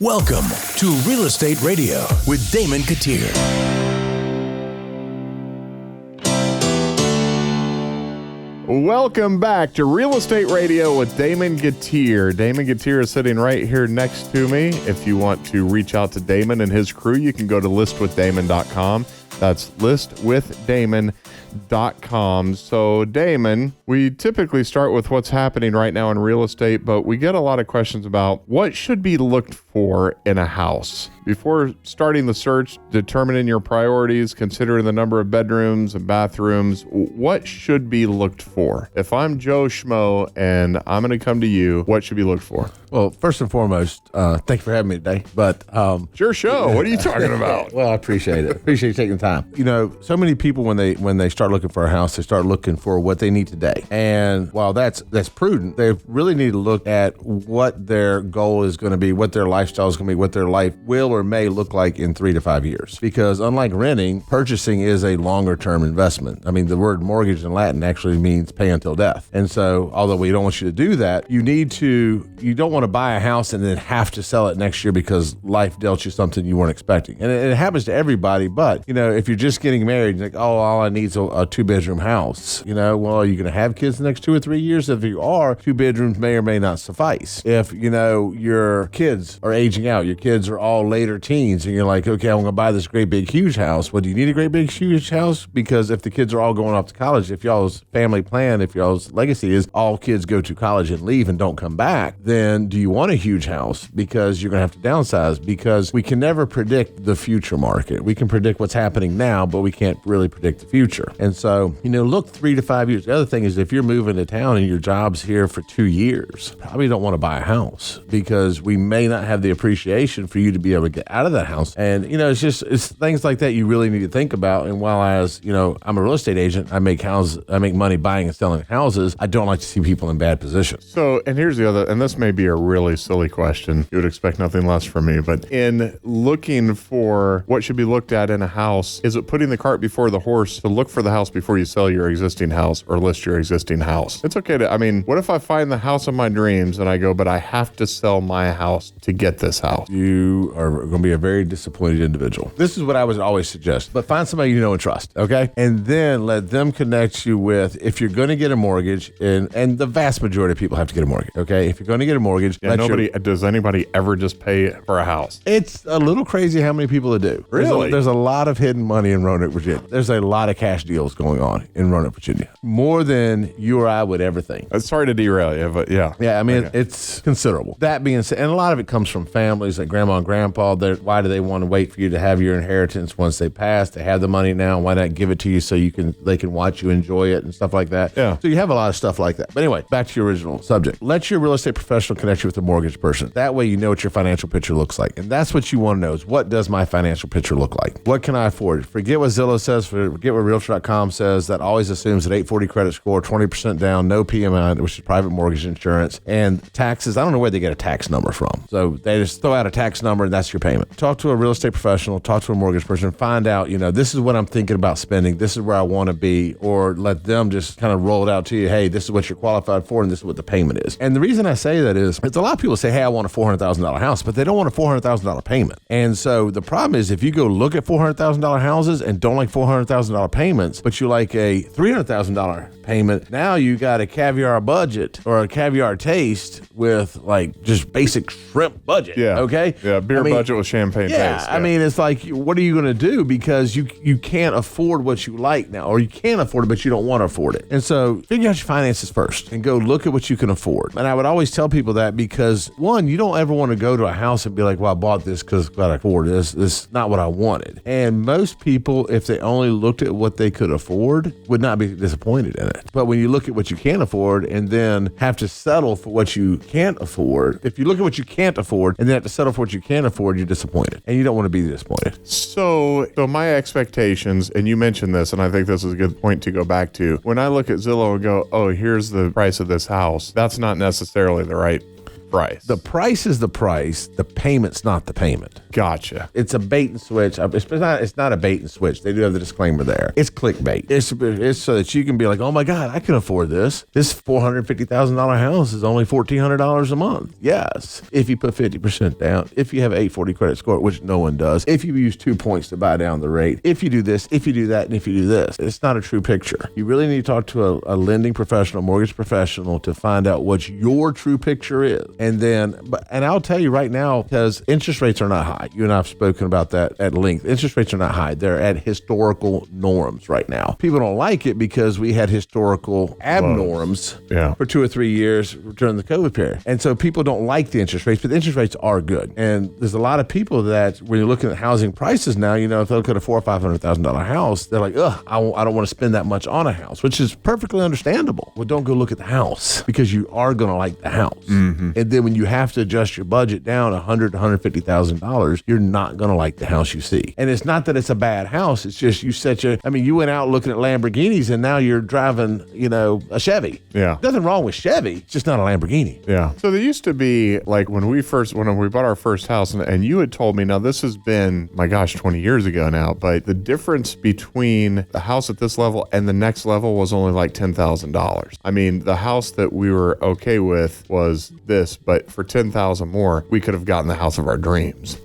Welcome to Real Estate Radio with Damon Gettier. Welcome back to Real Estate Radio with Damon Gettier. Damon Gettier is sitting right here next to me. If you want to reach out to Damon and his crew, you can go to listwithdamon.com. That's listwithdamon.com. So, Damon, we typically start with what's happening right now in real estate, but we get a lot of questions about what should be looked for in a house. Before starting the search, determining your priorities, considering the number of bedrooms and bathrooms, what should be looked for? If I'm Joe Schmo and I'm going to come to you, what should be looked for? Well, first and foremost, thank you for having me today. But it's your show. What are you talking about? Well, I appreciate it. Appreciate you taking the time. You know, so many people when they start looking for a house, they start looking for what they need today. And while that's prudent, they really need to look at what their goal is going to be, what their lifestyle is going to be, what their life will or may look like in 3 to 5 years. Because unlike renting, purchasing is a longer term investment. I mean, the word mortgage in Latin actually means pay until death. And so, although we don't want you to do that, you don't want to buy a house and then have to sell it next year because life dealt you something you weren't expecting. And it happens to everybody, but you know, if you're just getting married, you're like, oh, all I need is a 2-bedroom house. You know, well, are you going to have kids the next 2 or 3 years? If you are, 2 bedrooms may or may not suffice. If, you know, your kids are aging out, your kids are all later teens, and you're like, okay, I'm going to buy this great big huge house. Well, do you need a great big huge house? Because if the kids are all going off to college, if y'all's family plan, if y'all's legacy is all kids go to college and leave and don't come back, then do you want a huge house? Because you're going to have to downsize, because we can never predict the future market. We can predict what's happening now, but we can't really predict the future. And so, you know, look 3 to 5 years. The other thing is if you're moving to town and your job's here for 2 years, probably don't want to buy a house because we may not have the appreciation for you to be able to get out of that house. And, you know, it's things like that you really need to think about. And while I'm a real estate agent, I make money buying and selling houses, I don't like to see people in bad positions. So, and here's the other, and this may be a really silly question. You would expect nothing less from me, but in looking for what should be looked at in a house, is it putting the cart before the horse to look for the house before you sell your existing house or list your existing house? It's okay what if I find the house of my dreams and I go, but I have to sell my house to get this house? You are going to be a very disappointed individual. This is what I would always suggest, but find somebody you know and trust, okay? And then let them connect you with, if you're going to get a mortgage, and the vast majority of people have to get a mortgage, okay? If you're going to get a mortgage, does anybody ever just pay for a house? It's a little crazy how many people that do. Really? There's a lot of hidden money in Roanoke, Virginia. There's a lot of cash deals going on in Roanoke, Virginia. More than you or I would ever think. Sorry to derail you, but yeah. Yeah, I mean, It's considerable. That being said, and a lot of it comes from families like grandma and grandpa. Why do they want to wait for you to have your inheritance once they pass? They have the money now. Why not give it to you so they can watch you enjoy it and stuff like that? Yeah. So you have a lot of stuff like that. But anyway, back to your original subject. Let your real estate professional connect you with a mortgage person. That way you know what your financial picture looks like. And that's what you want to know is, what does my financial picture look like? What can I afford? Forget what Zillow says, forget what Realtor.com says. That always assumes an 840 credit score, 20% down, no PMI, which is private mortgage insurance, and taxes. I don't know where they get a tax number from. So they just throw out a tax number and that's your payment. Talk to a real estate professional, talk to a mortgage person, find out, you know, this is what I'm thinking about spending. This is where I want to be, or let them just kind of roll it out to you. Hey, this is what you're qualified for and this is what the payment is. And the reason I say that is, it's a lot of people say, hey, I want a $400,000 house, but they don't want a $400,000 payment. And so the problem is, if you go look at $400,000 houses and don't like $400,000 payments, but you like a $300,000 payment, now you got a caviar budget or a caviar taste with like just basic shrimp budget. Yeah. Okay. Yeah. Beer budget with champagne taste. Yeah. I mean, it's like, what are you going to do? Because you can't afford what you like now, or you can afford it, but you don't want to afford it. And so figure out your finances first and go look at what you can afford. And I would always tell people that, because one, you don't ever want to go to a house and be like, well, I bought this because I could afford this. This is not what I wanted. And most people, if they only looked at what they could afford, would not be disappointed in it. But when you look at what you can't afford and then have to settle for what you can't afford, if you look at what you can't afford and then have to settle for what you can't afford, you're disappointed. And you don't want to be disappointed. So my expectations, and you mentioned this, and I think this is a good point to go back to. When I look at Zillow and go, oh, here's the price of this house, that's not necessarily the right price. The price is the price. The payment's not the payment. Gotcha. It's a bait and switch. It's not a bait and switch. They do have the disclaimer there. It's clickbait. It's so that you can be like, oh my God, I can afford this. This $450,000 house is only $1,400 a month. Yes. If you put 50% down, if you have an 840 credit score, which no one does, if you use 2 points to buy down the rate, if you do this, if you do that, and if you do this, it's not a true picture. You really need to talk to a lending professional, mortgage professional to find out what your true picture is. And then, and I'll tell you right now, because interest rates are not high. You and I have spoken about that at length. Interest rates are not high. They're at historical norms right now. People don't like it because we had historical abnorms for 2 or 3 years during the COVID period. And so people don't like the interest rates, but the interest rates are good. And there's a lot of people that when you're looking at housing prices now, you know, if they look at a $400,000 or $500,000 house, they're like, ugh, I don't want to spend that much on a house, which is perfectly understandable. Well, don't go look at the house because you are going to like the house. Mm-hmm. And then when you have to adjust your budget down $100,000 to $150,000, you're not going to like the house you see. And it's not that it's a bad house. It's just you went out looking at Lamborghinis and now you're driving, you know, a Chevy. Yeah. Nothing wrong with Chevy. It's just not a Lamborghini. Yeah. So there used to be like when we bought our first house and you had told me, now this has been, my gosh, 20 years ago now, but the difference between the house at this level and the next level was only like $10,000. I mean, the house that we were okay with was this, but for $10,000 more, we could have gotten the house of our dreams.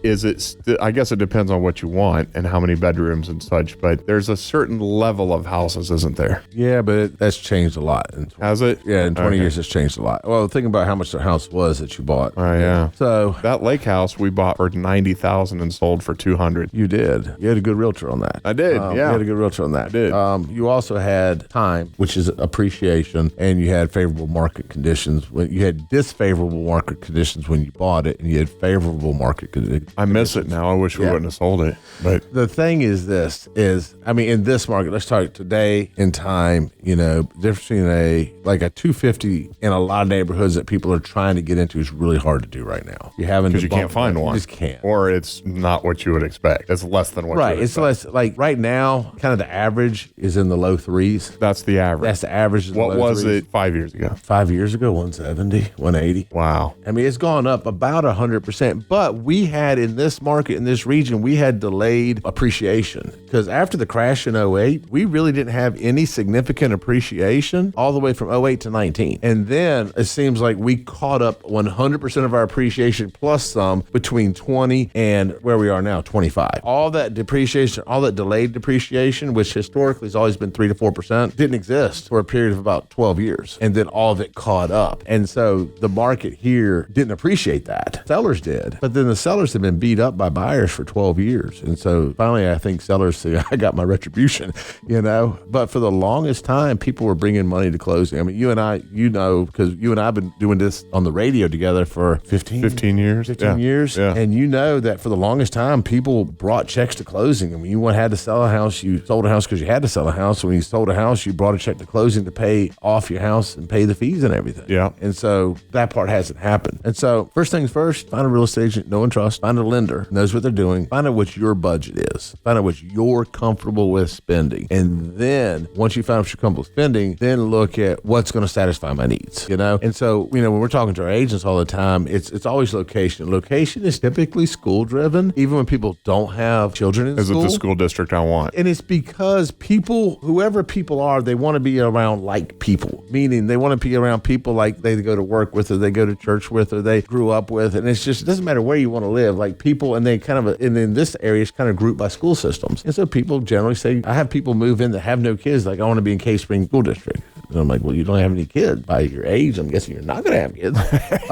I guess it depends on what you want and how many bedrooms and such, but there's a certain level of houses, isn't there? Yeah, but that's changed a lot. Has it? Yeah, in 20 years, it's changed a lot. Well, think about how much the house was that you bought. Oh, yeah. So that lake house we bought for $90,000 and sold for $200,000. You did. You had a good realtor on that. I did, You had a good realtor on that. I did. You also had time, which is appreciation, and you had favorable market conditions. You had disfavorable market conditions when you bought it, and you had favorable market conditions. I miss it now. I wish we wouldn't have sold it. But the thing is in this market, let's talk today in time, you know, difference between a 250 in a lot of neighborhoods that people are trying to get into is really hard to do right now. Because you can't find one. You just can't. Or it's not what you would expect. It's less than what you would expect. It's less, like right now, kind of the average is in the low threes. That's the average. That's the average. What was it 5 years ago? 5 years ago, 170, 180. Wow. I mean, it's gone up about 100%. But we had in this market, in this region, we had delayed appreciation. Because after the crash in 08, we really didn't have any significant appreciation all the way from 08 to 19. And then it seems like we caught up 100% of our appreciation plus some between 20 and where we are now, 25. All that depreciation, all that delayed depreciation, which historically has always been 3 to 4%, didn't exist for a period of about 12 years. And then all of it caught up. And so the market here didn't appreciate that. Sellers did. But then the sellers have been beat up by buyers for 12 years. And so finally, I think sellers say, I got my retribution, you know. But for the longest time, people were bringing money to closing. I mean, you and I, you know, because you and I have been doing this on the radio together for 15 years. 15 years. Yeah. And you know that for the longest time, people brought checks to closing. I mean, you had to sell a house, you sold a house because you had to sell a house. When you sold a house, you brought a check to closing to pay off your house and pay the fees and everything. Yeah. And so that part hasn't happened. And so first things first, find a real estate agent no one trusts. Find a lender knows what they're doing. Find out what your budget is. Find out what you're comfortable with spending. And then once you find out what you're comfortable with spending, then look at what's going to satisfy my needs, you know? And so, you know, when we're talking to our agents all the time, it's always location. Location is typically school driven, even when people don't have children in school. Is it the school district I want? And it's because people, whoever people are, they want to be around like people, meaning they want to be around people like they go to work with or they go to church with or they grew up with. And it's just, it doesn't matter where you want to live, like people, and they kind of, and in this area, it's kind of grouped by school systems. And so people generally say, I have people move in that have no kids, like I want to be in Cave Spring School District. And I'm like, well, you don't have any kids. By your age, I'm guessing you're not going to have kids.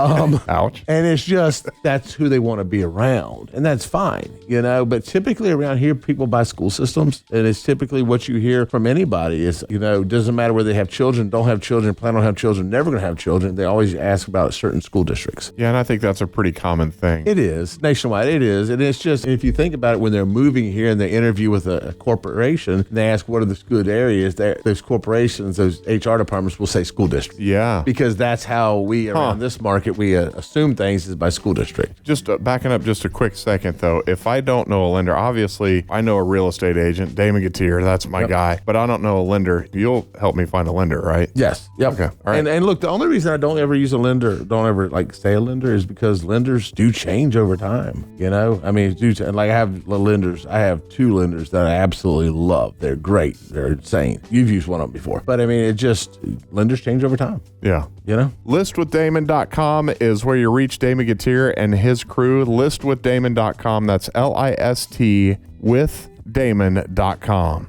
Ouch. And it's just, that's who they want to be around. And that's fine, you know. But typically around here, people buy school systems. And it's typically what you hear from anybody is, you know, doesn't matter whether they have children, don't have children, plan on have children, never going to have children. They always ask about certain school districts. Yeah, and I think that's a pretty common thing. It is. Nationwide, it is. And it's just, if you think about it, when they're moving here and they interview with a corporation, and they ask what are the good areas, those corporations, those HR start apartments will say school district. Yeah. Because that's how we, around this market, we assume things is by school district. Just backing up just a quick second, though. If I don't know a lender, obviously I know a real estate agent, Damon Gettier, that's my guy, but I don't know a lender. You'll help me find a lender, right? Yes. Yep. Okay. All right. And look, the only reason I don't ever use a lender, don't ever like say a lender, is because lenders do change over time. You know, I mean, like I have lenders. I have 2 lenders that I absolutely love. They're great. They're insane. You've used one of them before, but I mean, lenders change over time. Yeah. You know, listwithdamon.com is where you reach Damon Gettier and his crew. Listwithdamon.com. That's LIST with Damon.com.